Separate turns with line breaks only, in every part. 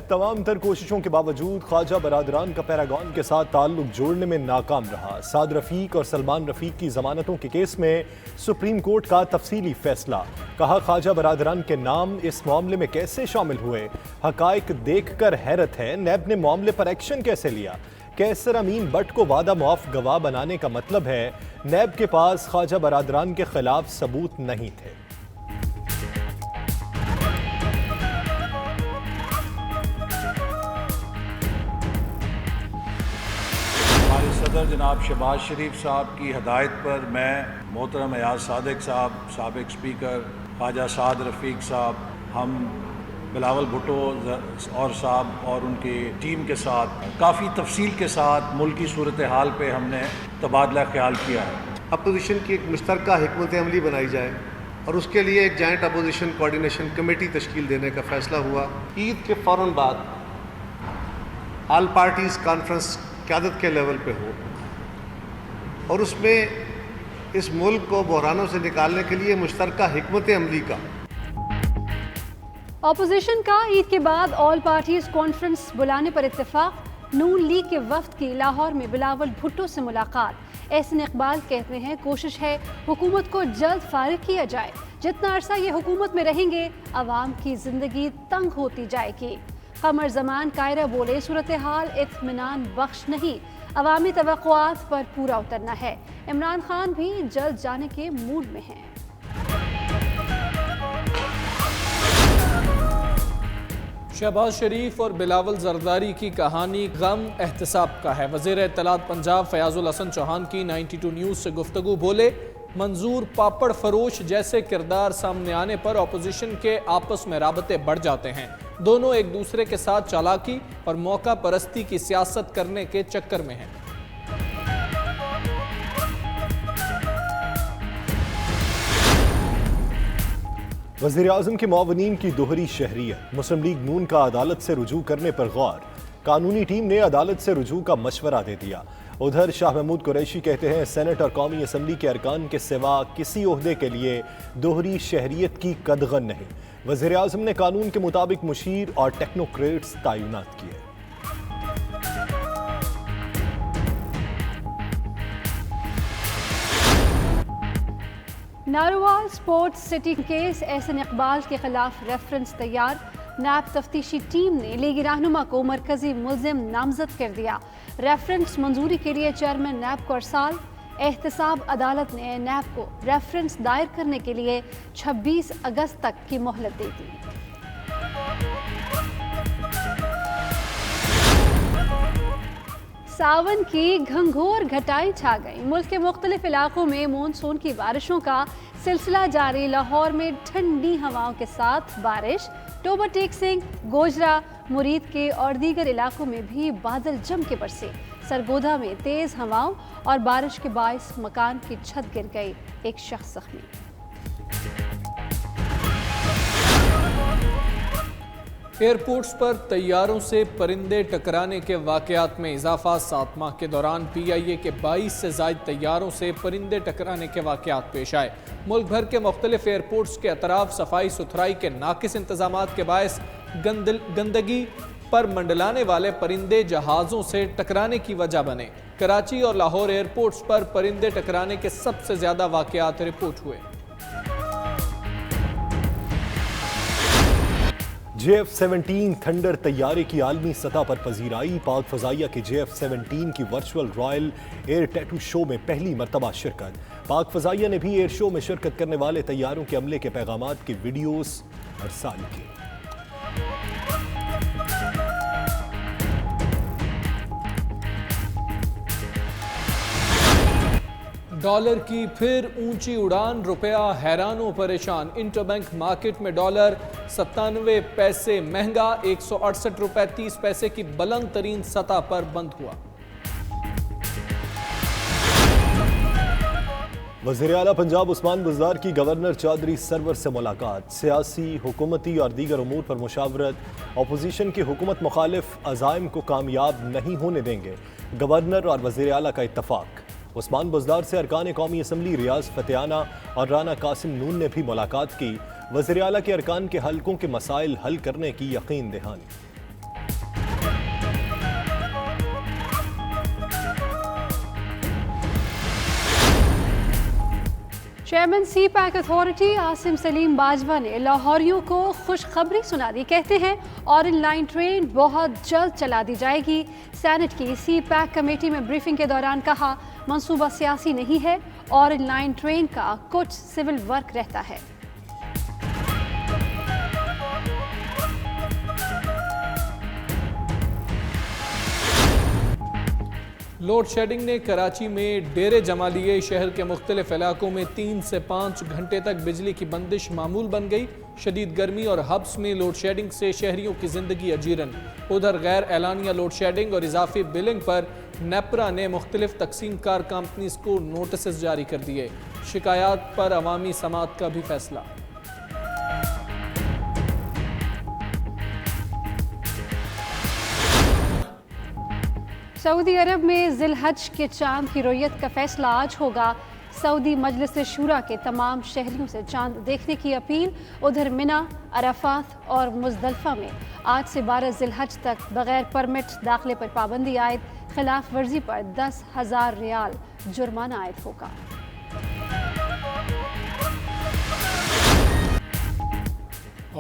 تمام تر کوششوں کے باوجود خواجہ برادران کا پیراگون کے ساتھ تعلق جوڑنے میں ناکام رہا۔ سعد رفیق اور سلمان رفیق کی ضمانتوں کے کیس میں سپریم کورٹ کا تفصیلی فیصلہ۔ کہا خواجہ برادران کے نام اس معاملے میں کیسے شامل ہوئے؟ حقائق دیکھ کر حیرت ہے، نیب نے معاملے پر ایکشن کیسے لیا؟ کیسر امین بٹ کو وعدہ معاف گواہ بنانے کا مطلب ہے نیب کے پاس خواجہ برادران کے خلاف ثبوت نہیں تھے۔
صدر جناب شہباز شریف صاحب کی ہدایت پر میں، محترم ایاز صادق صاحب، سابق اسپیکر خواجہ سعد رفیق صاحب، ہم بلاول بھٹو اور صاحب اور ان کی ٹیم کے ساتھ کافی تفصیل کے ساتھ ملکی صورتحال پہ ہم نے تبادلہ خیال کیا ہے۔
اپوزیشن کی ایک مشترکہ حکمت عملی بنائی جائے اور اس کے لیے ایک جوائنٹ اپوزیشن کوارڈینیشن کمیٹی تشکیل دینے کا فیصلہ ہوا۔ عید کے فوراً بعد آل پارٹیز کانفرنس قیادت کے لیول پہ ہو اور اس میں اس ملک کو بحرانوں سے نکالنے کے لیے مشترکہ حکمت عملی کا۔
اپوزیشن کا عید کے بعد آل پارٹیز کانفرنس بلانے پر اتفاق۔ نون لیگ کے وفد کی لاہور میں بلاول بھٹو سے ملاقات۔ احسن اقبال کہتے ہیں کوشش ہے حکومت کو جلد فارغ کیا جائے، جتنا عرصہ یہ حکومت میں رہیں گے عوام کی زندگی تنگ ہوتی جائے گی۔ قمر زمان قائرہ بولے صورتحال اطمینان بخش نہیں، عوامی توقعات پر پورا اترنا ہے۔ عمران خان بھی جلد جانے کے موڈ میں ہیں۔
شہباز شریف اور بلاول زرداری کی کہانی غم احتساب کا ہے۔ وزیر اطلاعات پنجاب فیاض الحسن چوہان کی 92 نیوز سے گفتگو بولے منظور پاپڑ فروش جیسے کردار سامنے آنے پر اپوزیشن کے آپس میں رابطے بڑھ جاتے ہیں، دونوں ایک دوسرے کے ساتھ چالاکی اور موقع پرستی کی سیاست کرنے کے چکر میں ہیں۔
وزیر اعظم کے معاونین کی دوہری شہریت، مسلم لیگ نون کا عدالت سے رجوع کرنے پر غور۔ قانونی ٹیم نے عدالت سے رجوع کا مشورہ دے دیا۔ ادھر شاہ محمود قریشی کہتے ہیں سینٹ اور قومی اسمبلی کے ارکان کے سوا کسی عہدے کے لیے دوہری شہریت کی قدغن نہیں۔ وزیر اعظم نے قانون کے مطابق مشیر اور ٹیکنوکریٹس تعینات کیے۔
Narowal sports city case, Ahsan Iqbal کے خلاف ریفرنس تیار۔ نیب تفتیشی ٹیم نے لیگی رہنما کو مرکزی ملزم نامزد کر دیا۔ ریفرنس منظوری کے لیے چیئرمین نیب کو ارسال۔ احتساب عدالت نے نیب کو ریفرنس دائر کرنے کے لیے 26 اگست تک کی مہلت دے دی۔ ساون کی گھنگھور گھٹائیں چھا گئی۔ ملک کے مختلف علاقوں میں مونسون کی بارشوں کا سلسلہ جاری۔ لاہور میں ٹھنڈی ہواؤں کے ساتھ بارش، ٹوبہ ٹیک سنگھ، گوجرا، مرید کے اور دیگر علاقوں میں بھی بادل جم کے برسے۔ سرگودا میں تیز ہواؤں اور بارش کے باعث مکان کی چھت گر گئی، ایک شخص زخمی۔
ایئرپورٹس پر طیاروں سے پرندے ٹکرانے کے واقعات میں اضافہ۔ 7 ماہ کے دوران پی آئی اے کے 22 سے زائد طیاروں سے پرندے ٹکرانے کے واقعات پیش آئے۔ ملک بھر کے مختلف ایئرپورٹس کے اطراف صفائی ستھرائی کے ناقص انتظامات کے باعث گندگی پر منڈلانے والے پرندے جہازوں سے ٹکرانے کی وجہ بنے۔ کراچی اور لاہور ایئرپورٹس پر پرندے ٹکرانے کے سب سے زیادہ واقعات رپورٹ ہوئے۔
JF-17 تھنڈر طیارے کی عالمی سطح پر پذیرائی۔ پاک فضائیہ کے JF-17 کی ورچوئل رائل ایئر ٹیٹو شو میں پہلی مرتبہ شرکت۔ پاک فضائیہ نے بھی ایئر شو میں شرکت کرنے والے طیاروں کے عملے کے پیغامات کی ویڈیوز ارسال کی۔
ڈالر کی پھر اونچی اڑان، روپیہ حیران و پریشان۔ انٹر بینک مارکیٹ میں ڈالر 97 پیسے مہنگا، 168 روپے 30 پیسے کی بلند ترین سطح پر بند ہوا۔
وزیر اعلیٰ پنجاب عثمان بزدار کی گورنر چودھری سرور سے ملاقات۔ سیاسی، حکومتی اور دیگر امور پر مشاورت۔ اپوزیشن کی حکومت مخالف عزائم کو کامیاب نہیں ہونے دیں گے، گورنر اور وزیر اعلیٰ کا اتفاق۔ عثمان بزدار سے ارکان قومی اسمبلی ریاض فتحانہ اور رانا قاسم نون نے بھی ملاقات کی۔ وزیر اعلیٰ کے ارکان کے حلقوں کے مسائل حل کرنے کی یقین دہانی۔
Chairman CPEC authority Asim Saleem Bajwa نے لاہوریوں کو خوشخبری سنا دی. کہتے ہیں اورنج لائن ٹرین بہت جلد چلا دی جائے گی. سینٹ کی سی پیک کمیٹی میں بریفنگ کے دوران کہا منصوبہ سیاسی نہیں ہے، اورنج لائن ٹرین کا کچھ سول ورک رہتا ہے.
لوڈ شیڈنگ نے کراچی میں ڈیرے جما لیے. شہر کے مختلف علاقوں میں 3 سے 5 گھنٹے تک بجلی کی بندش معمول بن گئی. شدید گرمی اور ہبس میں لوڈ شیڈنگ سے شہریوں کی زندگی اجیرن. ادھر غیر اعلانیہ لوڈ شیڈنگ اور اضافی بلنگ پر نیپرا نے مختلف تقسیم کار کمپنیز کو نوٹسز جاری کر دیے. شکایات پر عوامی سماعت کا بھی فیصلہ.
سعودی عرب میں ذی الحج کے چاند کی رؤیت کا فیصلہ آج ہوگا. سعودی مجلس شورا کے تمام شہریوں سے چاند دیکھنے کی اپیل. ادھر منی، عرفات اور مزدلفہ میں آج سے 12 ذی الحج تک بغیر پرمٹ داخلے پر پابندی عائد. خلاف ورزی پر 10,000 ریال جرمانہ عائد ہوگا.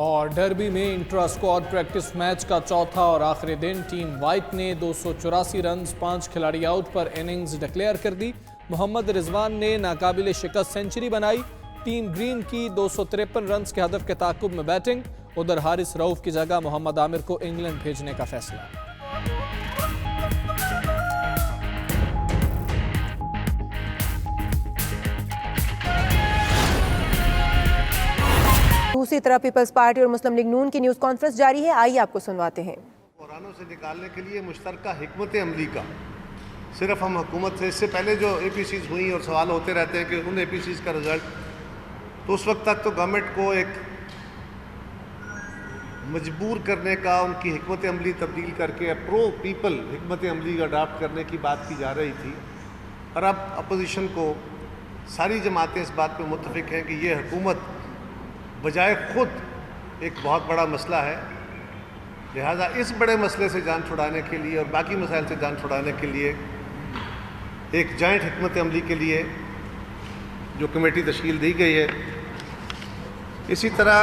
اور ڈربی میں انٹرا اسکواڈ پریکٹس میچ کا چوتھا اور آخری دن ٹیم وائٹ نے 284 رنز 5 کھلاڑی آؤٹ پر اننگز ڈکلیئر کر دی. محمد رضوان نے ناقابل شکست سنچری بنائی. ٹیم گرین کی 253 رنز کے ہدف کے تعاقب میں بیٹنگ. ادھر حارث رؤف کی جگہ محمد عامر کو انگلینڈ بھیجنے کا فیصلہ.
دوسری طرف پیپلز پارٹی اور مسلم لیگ نون کی نیوز کانفرنس جاری ہے. آئیے آپ کو سنواتے ہیں.
بحرانوں سے نکالنے کے لیے مشترکہ حکمت عملی کا صرف ہم حکومت سے، اس سے پہلے جو اے پی سیز ہوئیں اور سوال ہوتے رہتے ہیں کہ ان اے پی سیز کا رزلٹ، تو اس وقت تک تو گورنمنٹ کو ایک مجبور کرنے کا، ان کی حکمت عملی تبدیل کر کے پرو پیپل حکمت عملی اڈاپٹ کرنے کی بات کی جا رہی تھی. اور اب اپوزیشن کو ساری جماعتیں اس بات پہ متفق ہیں کہ یہ حکومت بجائے خود ایک بہت بڑا مسئلہ ہے. لہٰذا اس بڑے مسئلے سے جان چھڑانے کے لیے اور باقی مسائل سے جان چھڑانے کے لیے ایک جوائنٹ حکمت عملی کے لیے جو کمیٹی تشکیل دی گئی ہے. اسی طرح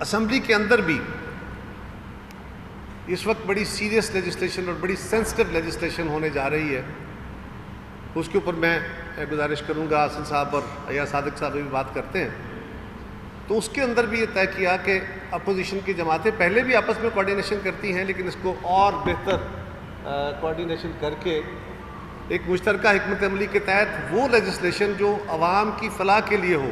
اسمبلی کے اندر بھی اس وقت بڑی سیریس لیجسلیشن اور بڑی سینسٹیو لیجسلیشن ہونے جا رہی ہے. اس کے اوپر میں گزارش کروں گا، حسن صاحب اور ایاز صادق صاحب بھی بات کرتے ہیں. تو اس کے اندر بھی یہ طے کیا کہ اپوزیشن کی جماعتیں پہلے بھی آپس میں کوارڈینیشن کرتی ہیں، لیکن اس کو اور بہتر کوارڈینیشن کر کے ایک مشترکہ حکمت عملی کے تحت وہ لیجسلیشن جو عوام کی فلاح کے لیے ہو،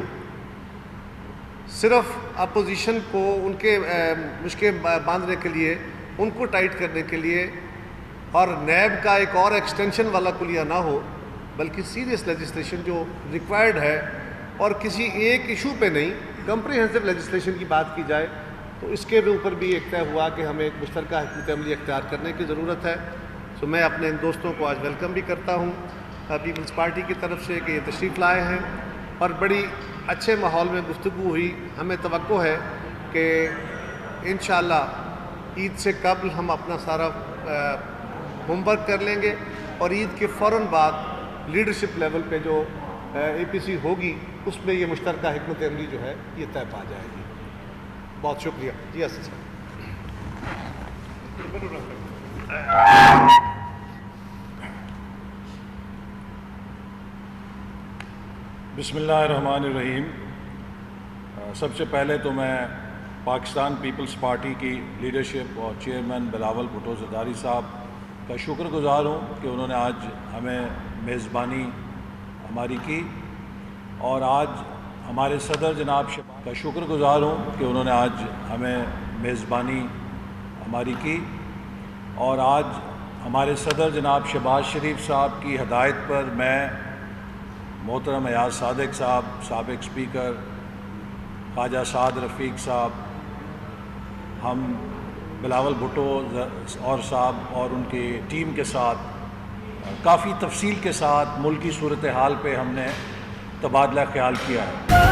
صرف اپوزیشن کو ان کے مشکیں باندھنے کے لیے، ان کو ٹائٹ کرنے کے لیے، اور نیب کا ایک اور ایکسٹینشن والا کلیہ نہ ہو، بلکہ سیریس لیجسلیشن جو ریکوائرڈ ہے اور کسی ایک ایشو پہ نہیں، کمپریہنسو لیجسلیشن کی بات کی جائے. تو اس کے اوپر بھی ایک طے ہوا کہ ہمیں ایک مشترکہ حکمت عملی اختیار کرنے کی ضرورت ہے. تو میں اپنے ان دوستوں کو آج ویلکم بھی کرتا ہوں پیپلز پارٹی کی طرف سے کہ یہ تشریف لائے ہیں اور بڑی اچھے ماحول میں گفتگو ہوئی. ہمیں توقع ہے کہ انشاءاللہ عید سے قبل ہم اپنا سارا ہوم ورک کر لیں گے اور عید کے فوراً بعد لیڈرشپ لیول پہ جو اے پی سی ہوگی اس میں یہ مشترکہ حکمت عملی جو ہے یہ طے پا جائے گی. بہت شکریہ. جی حسن صاحب.
بسم اللہ الرحمن الرحیم. سب سے پہلے تو میں پاکستان پیپلز پارٹی کی لیڈرشپ اور چیئرمین بلاول بھٹو زرداری صاحب کا شکر گزار ہوں کہ انہوں نے آج ہمیں میزبانی ہماری کی، اور آج ہمارے صدر جناب کا شکر گزار ہوں کہ انہوں نے آج ہمیں میزبانی ہماری کی، اور آج ہمارے صدر جناب شہباز شریف صاحب کی ہدایت پر میں، محترم ایاز صادق صاحب، سابق اسپیکر خواجہ سعد رفیق صاحب، ہم بلاول بھٹو اور صاحب اور ان کی ٹیم کے ساتھ کافی تفصیل کے ساتھ ملکی صورتحال پہ ہم نے تبادلہ خیال کیا ہے.